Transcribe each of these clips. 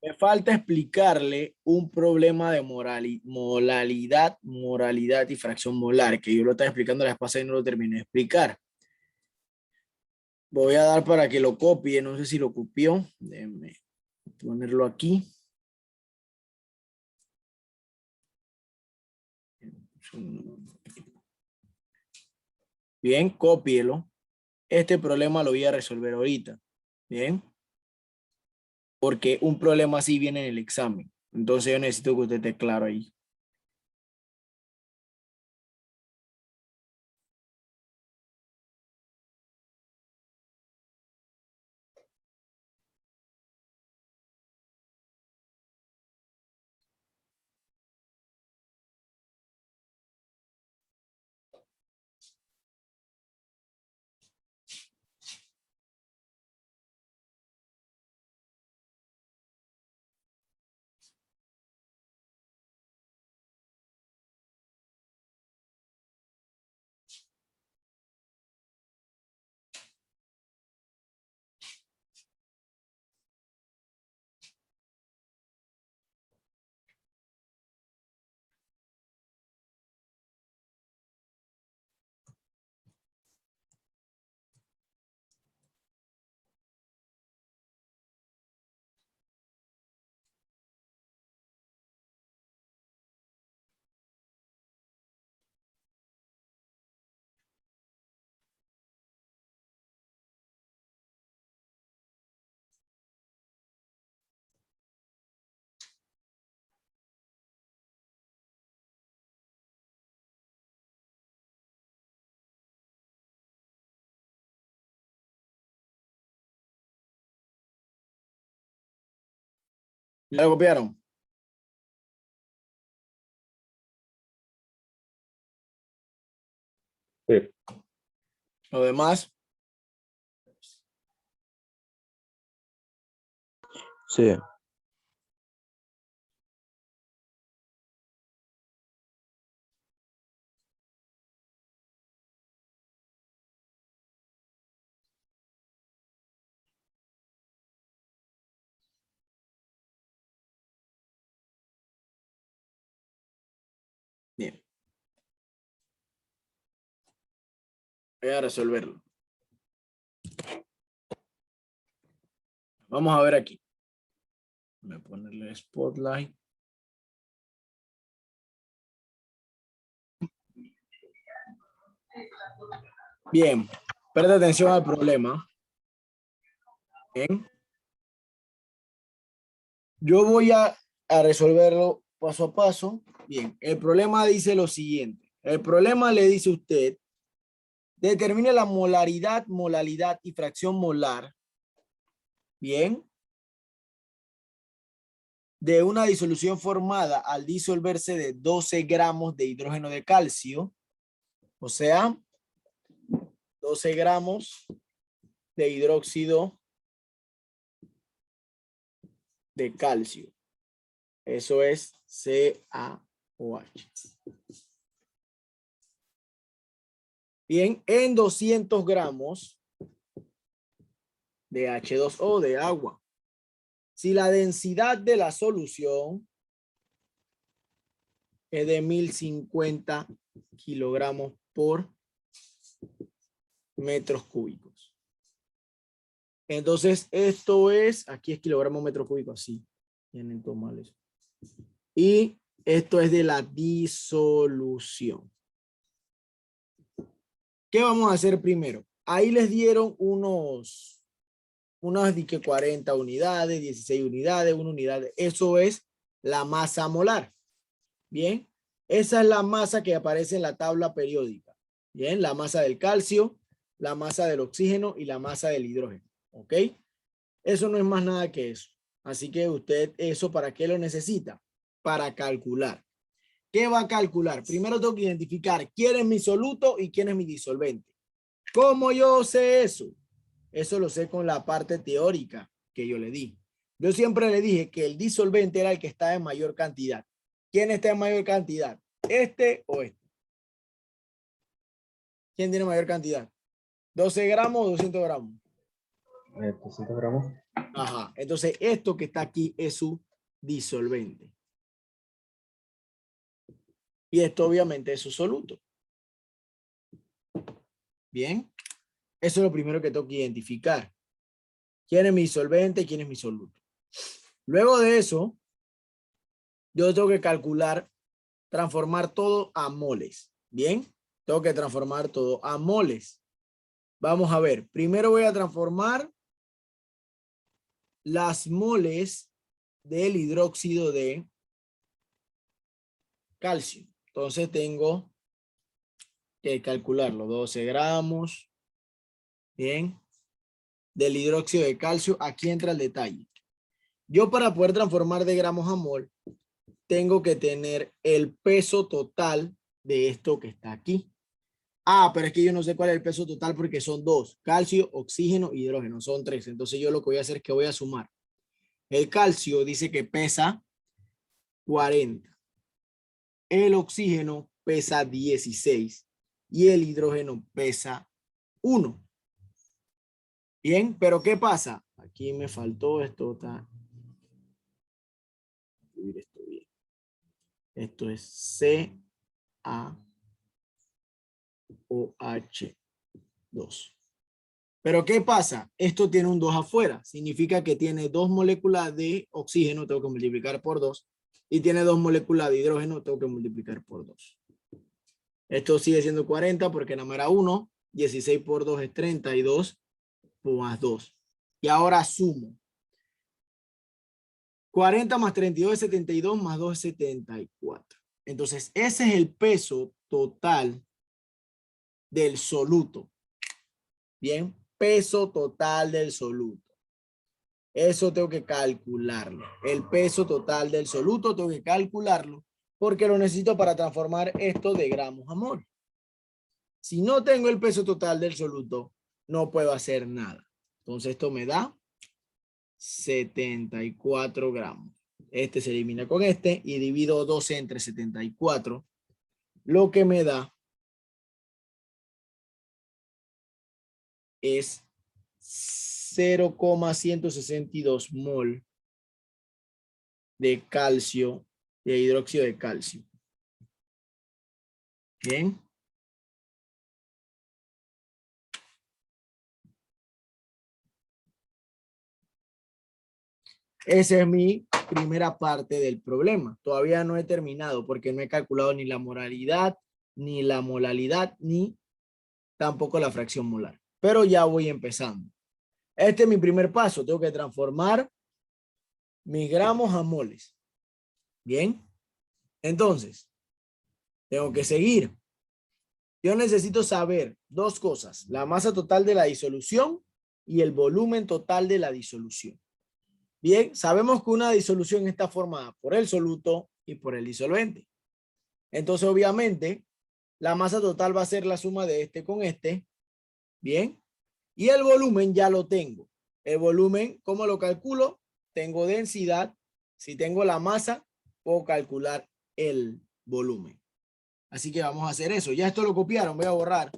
Me falta explicarle un problema de moralidad y fracción molar, que yo lo estaba explicando la vez pasada y no lo terminé de explicar. Voy a dar para que lo copie, no sé si lo copió. Déjenme ponerlo aquí. Bien, cópielo. Este problema lo voy a resolver ahorita. Bien. Porque un problema así viene en el examen. Entonces yo necesito que usted esté claro ahí. ¿Ya lo copiaron? Sí. Lo demás, Sí. bien. Voy a resolverlo. Vamos a ver aquí. Voy a ponerle spotlight. Bien, presta atención al problema. Bien. Yo voy a resolverlo paso a paso. Bien, el problema dice lo siguiente. El problema le dice a usted, determine la molaridad, molalidad y fracción molar. Bien. De una disolución formada al disolverse de 12 gramos de hidrógeno de calcio. O sea, 12 gramos de hidróxido de calcio. Eso es CaOH. Bien, en 200 gramos de H2O de agua. Si la densidad de la solución es de 1050 kilogramos por metros cúbicos. Entonces, esto es, aquí es kilogramos metro cúbico, así. Tienen todo mal eso. Y esto es de la disolución. ¿Qué vamos a hacer primero? Ahí les dieron unas de que 40 unidades, 16 unidades, 1 unidad. Eso es la masa molar. Bien, esa es la masa que aparece en la tabla periódica. Bien, la masa del calcio, la masa del oxígeno y la masa del hidrógeno. ¿Ok? Eso no es más nada que eso. Así que usted, ¿eso para qué lo necesita? Para calcular. ¿Qué va a calcular? Primero tengo que identificar quién es mi soluto y quién es mi disolvente. ¿Cómo yo sé eso? Eso lo sé con la parte teórica que yo le di. Yo siempre le dije que el disolvente era el que está en mayor cantidad. ¿Quién está en mayor cantidad? ¿Este o este? ¿Quién tiene mayor cantidad? ¿12 gramos o 200 gramos? 300 gramos. Ajá. Entonces, esto que está aquí es su disolvente. Y esto obviamente es su soluto. Bien. Eso es lo primero que tengo que identificar. ¿Quién es mi disolvente y quién es mi soluto? Luego de eso, yo tengo que calcular, transformar todo a moles. Bien. Tengo que transformar todo a moles. Vamos a ver. Primero voy a transformar las moles del hidróxido de calcio. Entonces tengo que calcularlo. 12 gramos. Bien. Del hidróxido de calcio. Aquí entra el detalle. Yo para poder transformar de gramos a mol, tengo que tener el peso total de esto que está aquí. Ah, pero es que yo no sé cuál es el peso total porque son dos. Calcio, oxígeno, hidrógeno. Son tres. Entonces yo lo que voy a hacer es que voy a sumar. El calcio dice que pesa 40. El oxígeno pesa 16 y el hidrógeno pesa 1. Bien, pero ¿qué pasa? Aquí me faltó esto. Esto bien. Esto es CaOH2. Pero ¿qué pasa? Esto tiene un 2 afuera. Significa que tiene 2 moléculas de oxígeno, tengo que multiplicar por 2. Y tiene 2 moléculas de hidrógeno, tengo que multiplicar por 2. Esto sigue siendo 40 porque nada más era 1. 16 por 2 es 32 más 2. Y ahora sumo. 40 más 32 es 72 más 2 es 74. Entonces ese es el peso total del soluto. Bien, peso total del soluto. Eso tengo que calcularlo. El peso total del soluto tengo que calcularlo porque lo necesito para transformar esto de gramos a mol. Si no tengo el peso total del soluto, no puedo hacer nada. Entonces esto me da 74 gramos. Este se elimina con este y divido 12 entre 74, lo que me da es 0,162 mol de calcio, de hidróxido de calcio. Bien. Esa es mi primera parte del problema. Todavía no he terminado porque no he calculado ni la moralidad, ni la molalidad, ni tampoco la fracción molar. Pero ya voy empezando. Este es mi primer paso. Tengo que transformar mis gramos a moles. Bien. Entonces, tengo que seguir. Yo necesito saber dos cosas. La masa total de la disolución y el volumen total de la disolución. Bien, sabemos que una disolución está formada por el soluto y por el disolvente. Entonces, obviamente, la masa total va a ser la suma de este con este. Bien. Y el volumen ya lo tengo. El volumen, ¿cómo lo calculo? Tengo densidad. Si tengo la masa, puedo calcular el volumen. Así que vamos a hacer eso. Ya esto lo copiaron. Voy a borrar.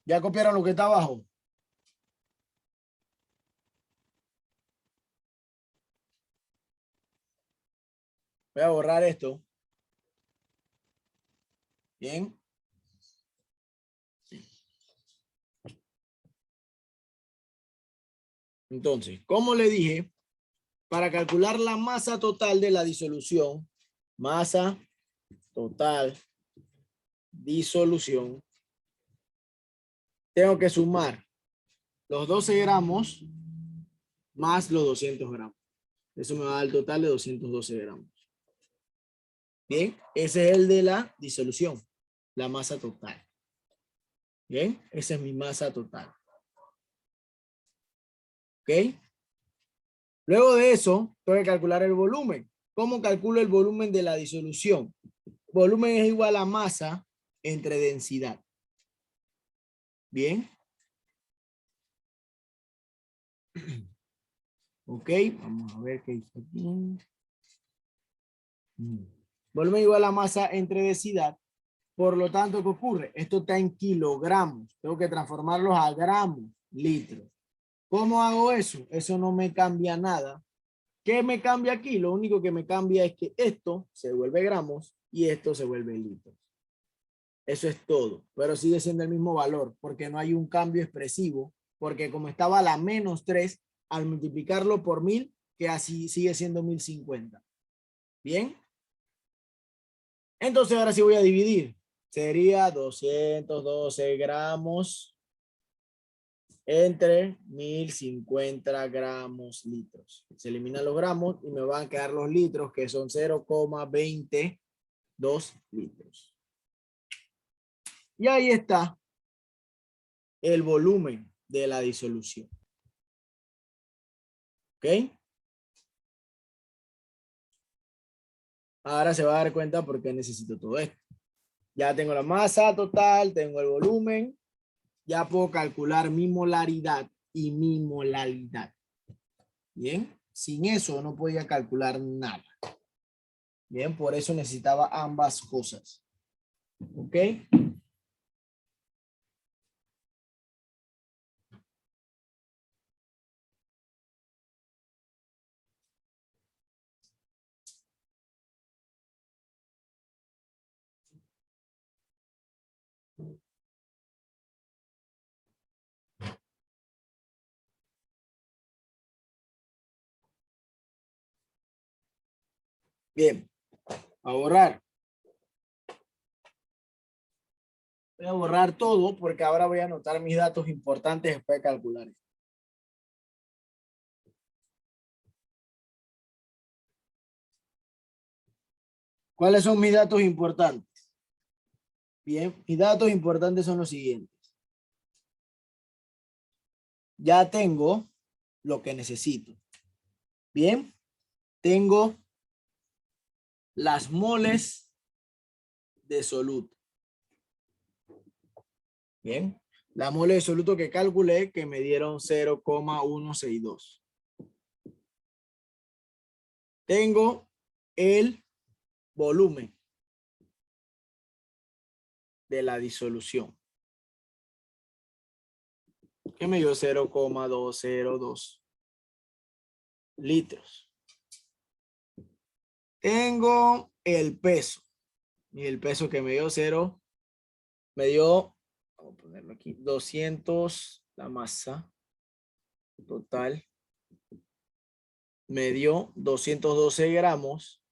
Ya copiaron lo que está abajo. Voy a borrar esto. Bien. Entonces, como le dije, para calcular la masa total de la disolución, masa total disolución, tengo que sumar los 12 gramos más los 200 gramos. Eso me va a dar el total de 212 gramos. Bien, ese es el de la disolución, la masa total. Bien, esa es mi masa total. ¿Ok? Luego de eso, tengo que calcular el volumen. ¿Cómo calculo el volumen de la disolución? Volumen es igual a masa entre densidad. Bien. Ok, vamos a ver qué dice aquí. Volumen igual a masa entre densidad. Por lo tanto, ¿qué ocurre? Esto está en kilogramos. Tengo que transformarlos a gramos, litros. ¿Cómo hago eso? Eso no me cambia nada. ¿Qué me cambia aquí? Lo único que me cambia es que esto se vuelve gramos y esto se vuelve litros. Eso es todo, pero sigue siendo el mismo valor porque no hay un cambio expresivo, porque como estaba la menos 3, al multiplicarlo por 1000, que así sigue siendo 1050. ¿Bien? Entonces ahora sí voy a dividir. Sería 212 gramos entre 1050 gramos litros. Se eliminan los gramos y me van a quedar los litros, que son 0,22 litros. Y ahí está el volumen de la disolución. ¿Ok? Ahora se va a dar cuenta por qué necesito todo esto. Ya tengo la masa total, tengo el volumen. Ya puedo calcular mi molaridad y mi molalidad. Bien, sin eso no podía calcular nada. Bien, por eso necesitaba ambas cosas. ¿Ok? Bien, a borrar. Voy a borrar todo porque ahora voy a anotar mis datos importantes después de calcular. ¿Cuáles son mis datos importantes? Bien, mis datos importantes son los siguientes. Ya tengo lo que necesito. Bien, tengo las moles de soluto. Bien, la mole de soluto que calculé que me dieron 0,162. Tengo el volumen de la disolución, que me dio 0,202 litros. Tengo el peso, y el peso que me dio vamos a ponerlo aquí, 200, la masa total, me dio 212 gramos,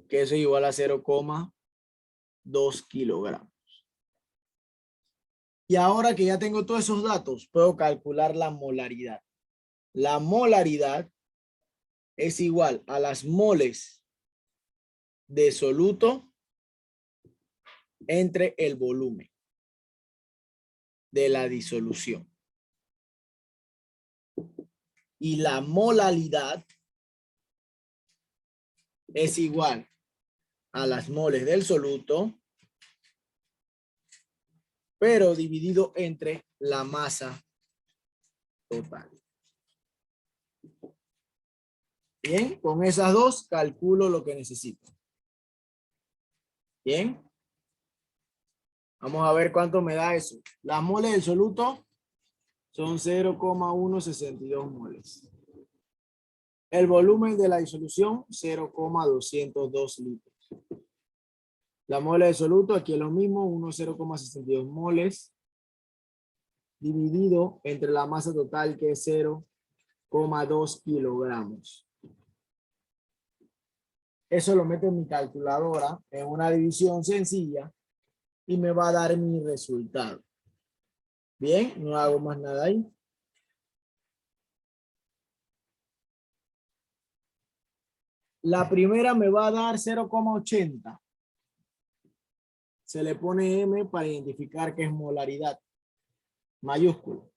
que eso es igual a 0,2 kilogramos. Y ahora que ya tengo todos esos datos, puedo calcular la molaridad. La molaridad es igual a las moles de soluto entre el volumen de la disolución. Y la molalidad es igual a las moles del soluto, pero dividido entre la masa total. Bien, con esas dos calculo lo que necesito. Bien. Vamos a ver cuánto me da eso. Las moles del soluto son 0,162 moles. El volumen de la disolución, 0,202 litros. La mole de soluto, aquí es lo mismo, 0,62 moles, dividido entre la masa total, que es 0,2 kilogramos. Eso lo meto en mi calculadora, en una división sencilla, y me va a dar mi resultado. Bien, no hago más nada ahí. La primera me va a dar 0,80. Se le pone M para identificar que es molaridad, mayúsculo.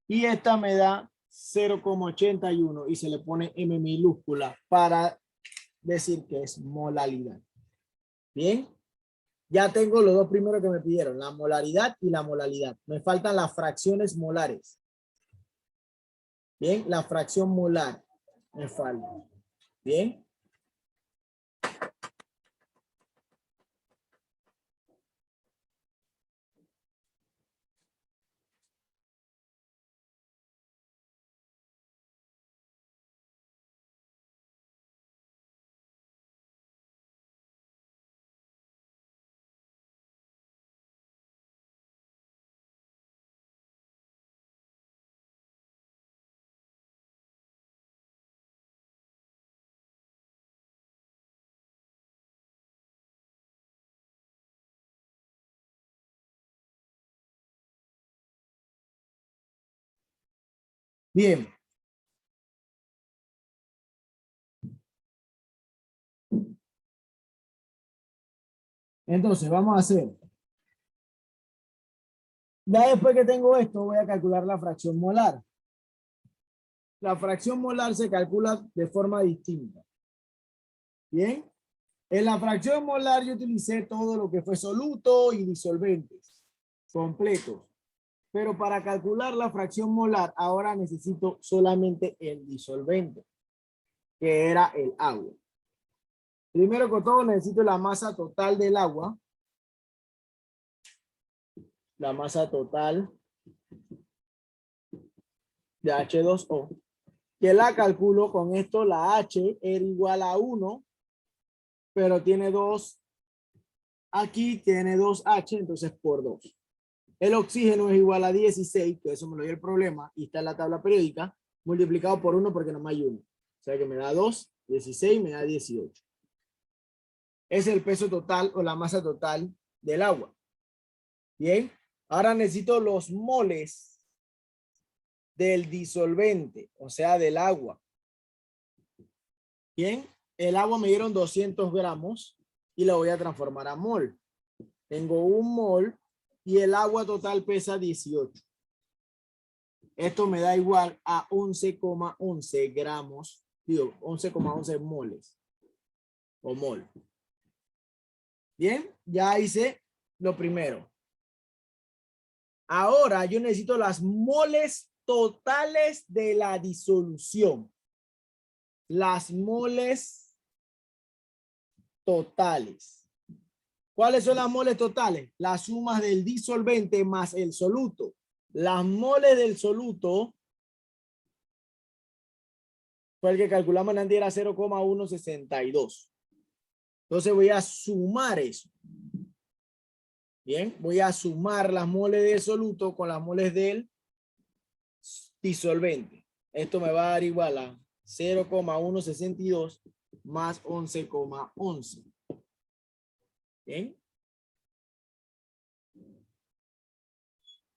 Y esta me da 0,81 y se le pone M minúscula para decir que es molaridad. Bien, ya tengo los dos primeros que me pidieron, la molaridad y la molalidad. Me faltan las fracciones molares. Bien, la fracción molar me falta. Bien. Bien. Entonces, vamos a hacer. Ya después que tengo esto, voy a calcular la fracción molar. La fracción molar se calcula de forma distinta. Bien. En la fracción molar yo utilicé todo lo que fue soluto y disolventes completos. Pero para calcular la fracción molar, ahora necesito solamente el disolvente, que era el agua. Primero que todo necesito la masa total del agua. La masa total de H2O. Que la calculo con esto, la H era igual a 1, pero tiene 2. Aquí tiene 2H, entonces por 2. El oxígeno es igual a 16, que eso me lo dio el problema, y está en la tabla periódica, multiplicado por 1 porque nomás hay 1. O sea que me da 2, 16, me da 18. Es el peso total o la masa total del agua. Bien, ahora necesito los moles del disolvente, o sea, del agua. Bien, el agua me dieron 200 gramos y la voy a transformar a mol. Tengo un mol y el agua total pesa 18. Esto me da igual a 11,11 gramos, digo, 11,11 moles o mol. Bien, ya hice lo primero. Ahora yo necesito las moles totales de la disolución. Las moles totales. ¿Cuáles son las moles totales? Las sumas del disolvente más el soluto. Las moles del soluto fue el que calculamos antes, era 0,162. Entonces voy a sumar eso. Bien, voy a sumar las moles del soluto con las moles del disolvente. Esto me va a dar igual a 0,162 más 11,11. Bien.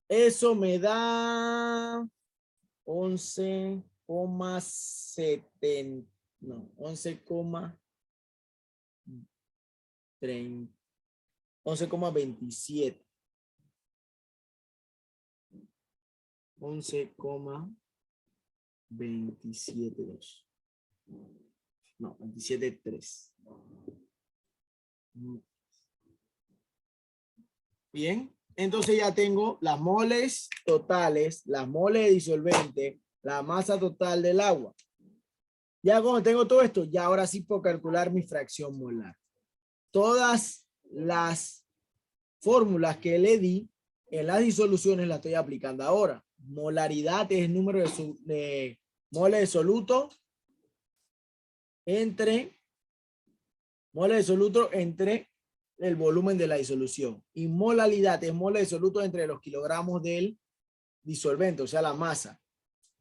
Eso me da 11,7, no, 11,27. 11,272. No, 27,3. Bien, entonces ya tengo las moles totales, las moles de disolvente, la masa total del agua. Ya cuando tengo todo esto, ya ahora sí puedo calcular mi fracción molar. Todas las fórmulas que le di en las disoluciones las estoy aplicando ahora. Molaridad es el número de moles de soluto entre el volumen de la disolución. Y molalidad es moles de soluto entre los kilogramos del disolvente, o sea, la masa.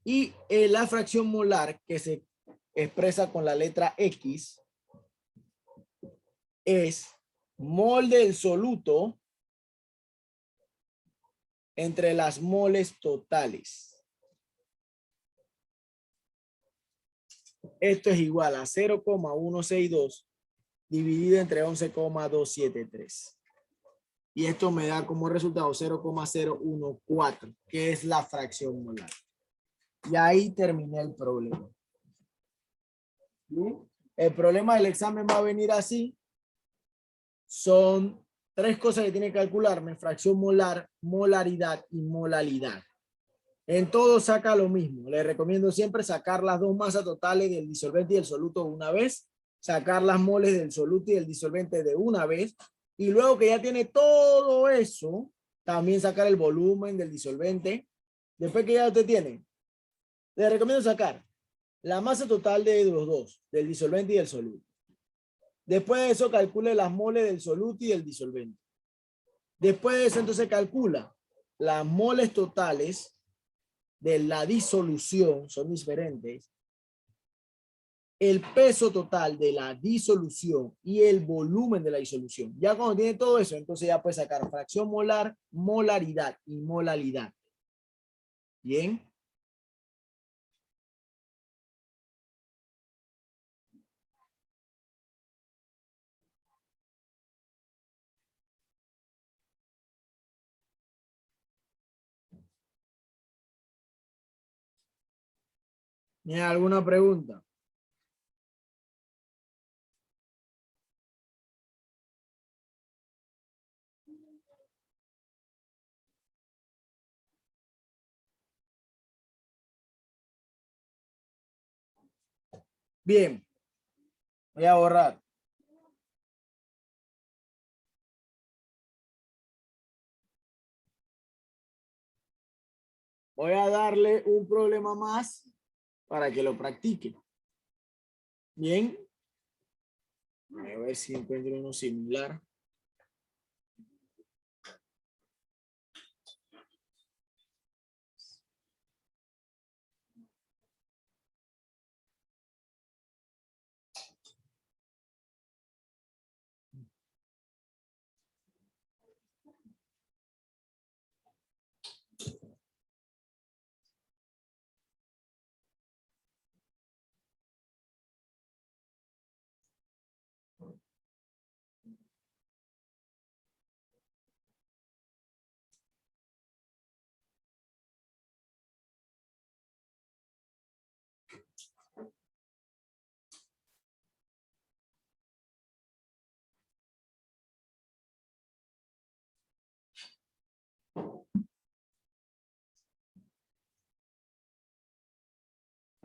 Y la fracción molar, que se expresa con la letra X, es mol del soluto entre las moles totales. Esto es igual a 0,162 dividido entre 11,273. Y esto me da como resultado 0,014, que es la fracción molar. Y ahí terminé el problema. ¿Bien? El problema del examen va a venir así. Son 3 cosas que tiene que calcularme: fracción molar, molaridad y molalidad. En todo saca lo mismo. Les recomiendo siempre sacar las dos masas totales del disolvente y el soluto una vez, sacar las moles del soluto y el disolvente de una vez, y luego que ya tiene todo eso, también sacar el volumen del disolvente. Después que ya usted tiene, les recomiendo sacar la masa total de los dos, del disolvente y del soluto. Después de eso, calcule las moles del soluto y del disolvente. Después de eso, entonces calcula las moles totales de la disolución, son diferentes, el peso total de la disolución y el volumen de la disolución. Ya cuando tiene todo eso, entonces ya puede sacar fracción molar, molaridad y molalidad. Bien. ¿Tiene alguna pregunta? Bien, voy a borrar. Voy a darle un problema más para que lo practique. Bien. A ver si encuentro uno similar.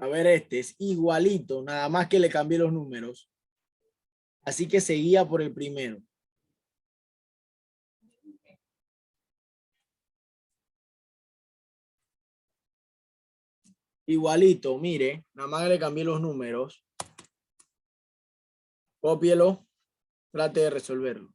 A ver, este es igualito, nada más que le cambié los números. Así que seguía por el primero. Igualito, mire, nada más que le cambié los números. Cópielo, trate de resolverlo.